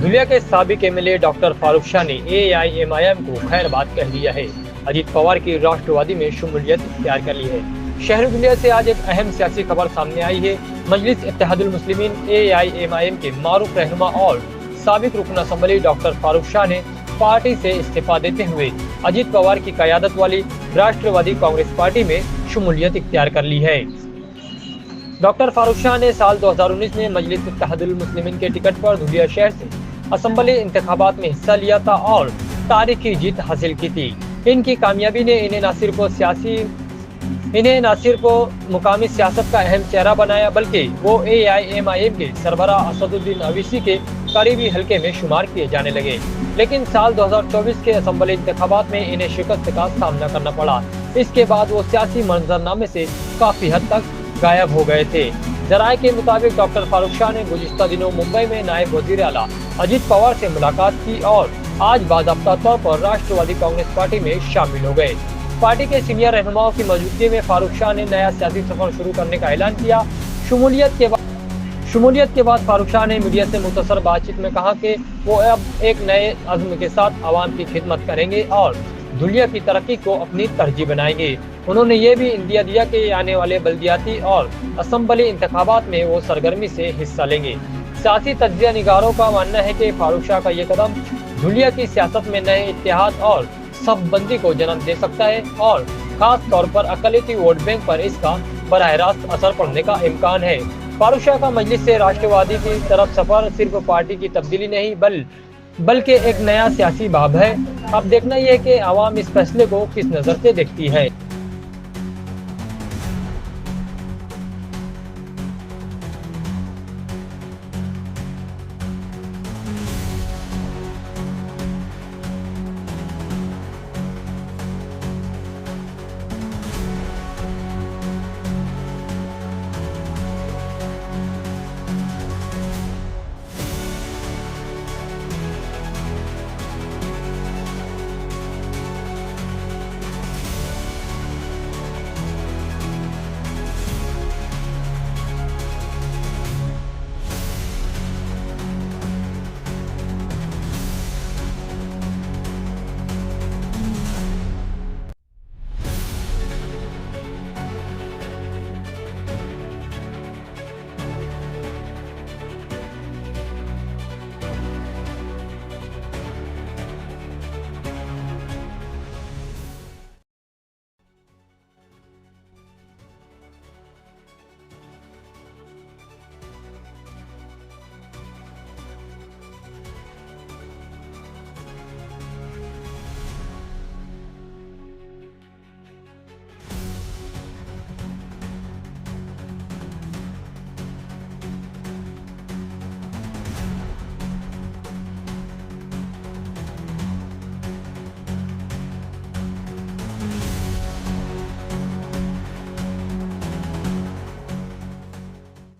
धुलिया के साबिक MLA doctor Farooq Shah ने एआईएमआईएम को खैरबाद कह दिया है। अजीत पवार की राष्ट्रवादी में शमूलियत इख्तियार कर ली है। शहर धुलिया से आज एक अहम सियासी खबर सामने आई है। मजलिस इत्तेहादुल मुस्लिमीन एआईएमआईएम के मारूफ रहनुमा और साबिक रुकन असम्बली डॉक्टर फारूक शाह ने पार्टी से इस्तीफा देते हुए अजीत पवार की क़यादत वाली राष्ट्रवादी कांग्रेस पार्टी में शमूलियत इख्तियार कर ली है। डॉक्टर फारूक शाह ने साल 2019 में मजलिस इत्तेहादुल मुस्लिमीन के टिकट पर धुलिया शहर से असम्बली इंतखाबात में हिस्सा लिया था और तारीखी जीत हासिल की थी। इनकी कामयाबी ने इन्हें न सिर्फ मुकामी सियासत का अहम चेहरा बनाया, बल्कि वो एआईएमआईएम के सरबराह असदुद्दीन अवीसी के करीबी हल्के में शुमार किए जाने लगे। लेकिन साल 2024 के असम्बली इंतखाबात में इन्हें शिकस्त का सामना करना पड़ा। इसके बाद वो सियासी मंजरनामे से काफी हद तक गायब हो गए थे। जराये के मुताबिक डॉक्टर फारूक शाह ने गुज़िश्ता दिनों मुंबई में नायब वज़ीर आला अजीत पवार से मुलाकात की और आज बाज़ाब्ता तौर पर राष्ट्रवादी कांग्रेस पार्टी में शामिल हो गए। पार्टी के सीनियर रहनुमाओं की मौजूदगी में फारूक शाह ने नया सियासी सफर शुरू करने का ऐलान किया। शमूलियत के बाद फारूक शाह ने मीडिया से मुख्तसर बातचीत में कहा कि वो अब एक नए अज़्म के साथ आवाम की खिदमत करेंगे और धुलिया की तरक्की को अपनी तरजीह बनाएंगे। उन्होंने ये भी इंदिया दिया कि आने वाले बल्दियाती और असम्बली इंतखाबात में वो सरगर्मी से हिस्सा लेंगे। सियासी तज्ज़िया निगारों का मानना है कि फारूक शाह का ये कदम धुलिया की सियासत में नए इत्तेहाद और सफबंदी को जन्म दे सकता है और खास तौर पर अक़लियती वोट बैंक पर इसका बराह रास्त असर पड़ने का इम्कान है। फारूक शाह का मजलिस से राष्ट्रवादी की तरफ सफर सिर्फ पार्टी की तब्दीली नहीं बल्कि एक नया सियासी बाब है। अब देखना यह है कि आवाम इस फैसले को किस नज़र से देखती है।